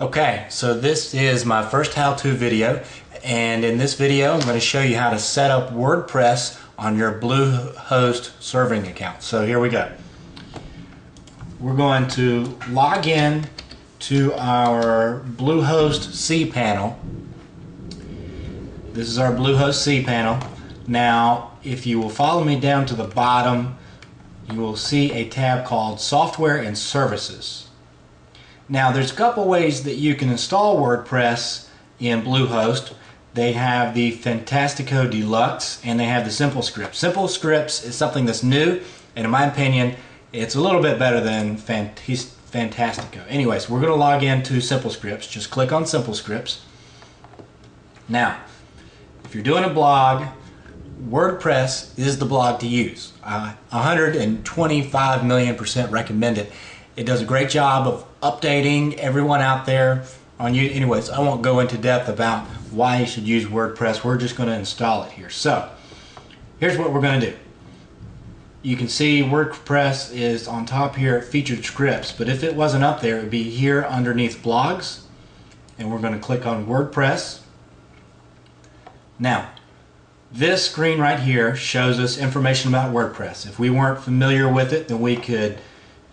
Okay, so this is my first how-to video, and in this video I'm going to show you how to set up WordPress on your Bluehost serving account. So here we go. We're going to log in to our Bluehost CPanel. This is our Bluehost CPanel. Now, if you will follow me down to the bottom, you will see a tab called Software and Services. Now, there's a couple ways that you can install WordPress in Bluehost. They have the Fantastico Deluxe and they have the Simple Scripts. Simple Scripts is something that's new, and in my opinion, it's a little bit better than Fantastico. Anyways, we're going to log into Simple Scripts. Just click on Simple Scripts. Now, if you're doing a blog, WordPress is the blog to use. 125 million% recommend it. It does a great job of updating everyone out there on you. Anyways, I won't go into depth about why you should use WordPress. We're just going to install it here. So, here's what we're going to do. You can see WordPress is on top here at Featured Scripts, but if it wasn't up there, it would be here underneath Blogs, and we're going to click on WordPress. Now, this screen right here shows us information about WordPress. If we weren't familiar with it, then we could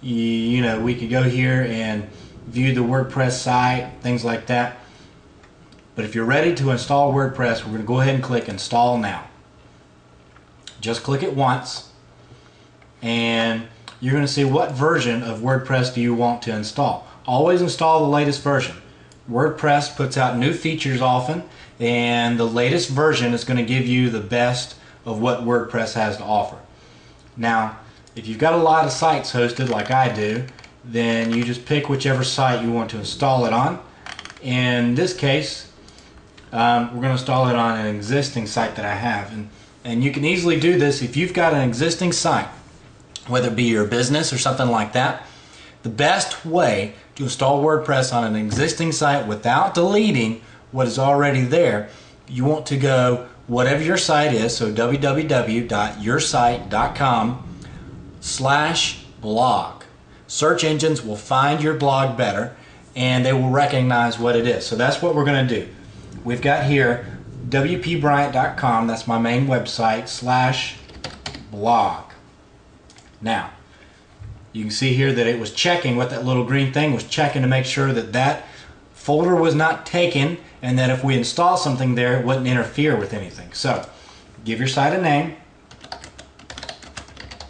we could go here and view the WordPress site, things like that. But if you're ready to install WordPress, we're going to go ahead and click Install Now. Just click it once, and you're going to see what version of WordPress do you want to install. Always install the latest version. WordPress puts out new features often, and the latest version is going to give you the best of what WordPress has to offer. Now, if you've got a lot of sites hosted like I do, then you just pick whichever site you want to install it on. In this case, we're going to install it on an existing site that I have. And you can easily do this if you've got an existing site, whether it be your business or something like that. The best way to install WordPress on an existing site without deleting what is already there, you want to go whatever your site is, so www.yoursite.com/blog. Search engines will find your blog better and they will recognize what it is. So that's what we're going to do. We've got here wpbryant.com, that's my main website, /blog. Now, you can see here that it was checking what that little green thing was checking to make sure that that folder was not taken, and that if we install something there, it wouldn't interfere with anything. So, give your site a name.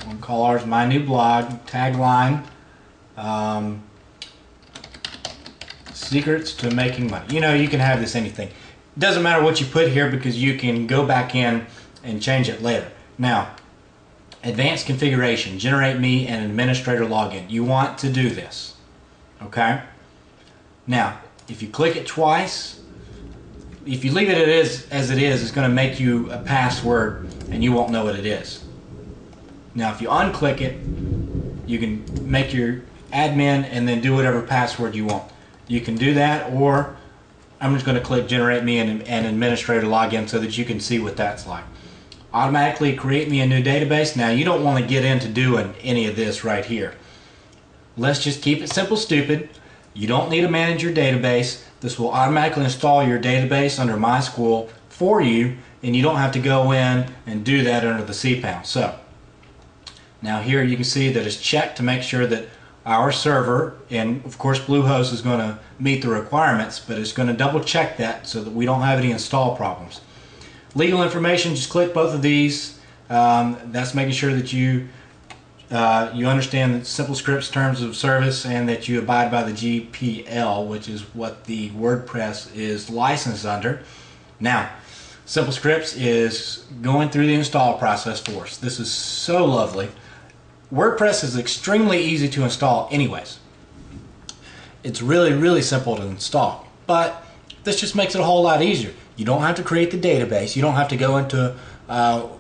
We'll call ours My New Blog. Tagline, Secrets to Making Money. You can have this anything. It doesn't matter what you put here because you can go back in and change it later. Now, advanced configuration, generate me an administrator login. You want to do this, okay? Now, if you click it twice, if you leave it as it is, it's going to make you a password and you won't know what it is. Now, if you unclick it, you can make your admin and then do whatever password you want. You can do that, or I'm just going to click generate me an administrator login so that you can see what that's like. Automatically create me a new database. Now, you don't want to get into doing any of this right here. Let's just keep it simple, stupid. You don't need to manage your database. This will automatically install your database under MySQL for you, and you don't have to go in and do that under the cPanel. So, now here you can see that it's checked to make sure that our server, and of course Bluehost is going to meet the requirements, but it's going to double check that so that we don't have any install problems. Legal information, just click both of these. That's making sure that you understand the Simple Scripts terms of service and that you abide by the GPL, which is what the WordPress is licensed under. Now, Simple Scripts is going through the install process for us. This is so lovely. WordPress is extremely easy to install anyways. It's really, really simple to install, but this just makes it a whole lot easier. You don't have to create the database. You don't have to go into the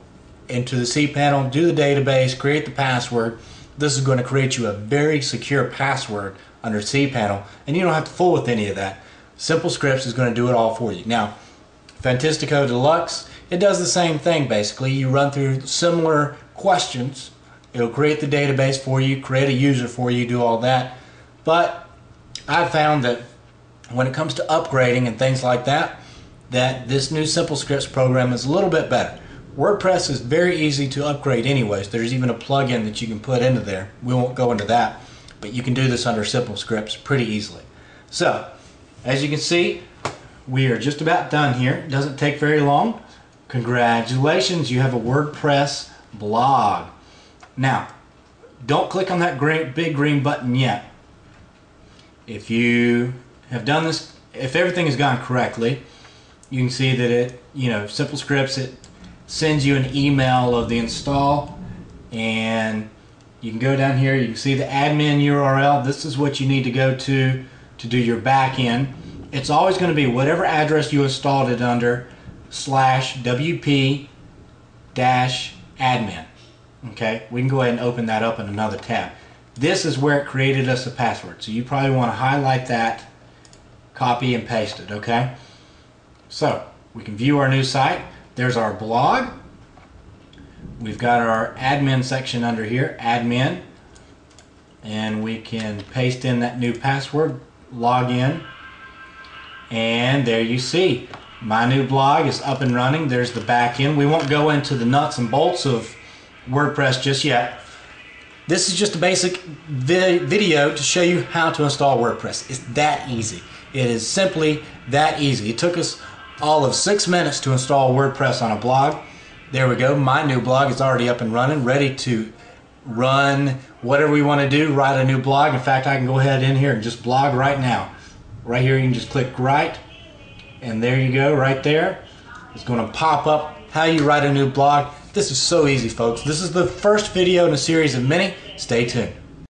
cPanel, do the database, create the password. This is going to create you a very secure password under cPanel, and you don't have to fool with any of that. Simple Scripts is going to do it all for you. Now, Fantastico Deluxe, it does the same thing basically. You run through similar questions. It'll create the database for you, create a user for you, do all that. But I've found that when it comes to upgrading and things like that, that this new Simple Scripts program is a little bit better. WordPress is very easy to upgrade anyways. There's even a plugin that you can put into there. We won't go into that, but you can do this under Simple Scripts pretty easily. So, as you can see, we are just about done here. It doesn't take very long. Congratulations, you have a WordPress blog. Now, don't click on that big green button yet. If you have done this, if everything has gone correctly, you can see that it, Simple Scripts, it sends you an email of the install, and you can go down here, you can see the admin URL. This is what you need to go to do your back end. It's always going to be whatever address you installed it under /wp-admin. Okay, we can go ahead and open that up in another tab. This is where it created us a password, so you probably want to highlight that, copy and paste it. Okay, so we can view our new site. There's our blog. We've got our admin section under here, admin, and we can paste in that new password, log in, and there you see my new blog is up and running. There's the back end. We won't go into the nuts and bolts of WordPress just yet. This is just a basic video to show you how to install WordPress. It's that easy. It is simply that easy. It took us all of 6 minutes to install WordPress on a blog. There we go. My new blog is already up and running, ready to run whatever we want to do, write a new blog. In fact, I can go ahead in here and just blog right now. Right here, you can just click write, and there you go, right there. It's going to pop up how you write a new blog. This is so easy, folks. This is the first video in a series of many. Stay tuned.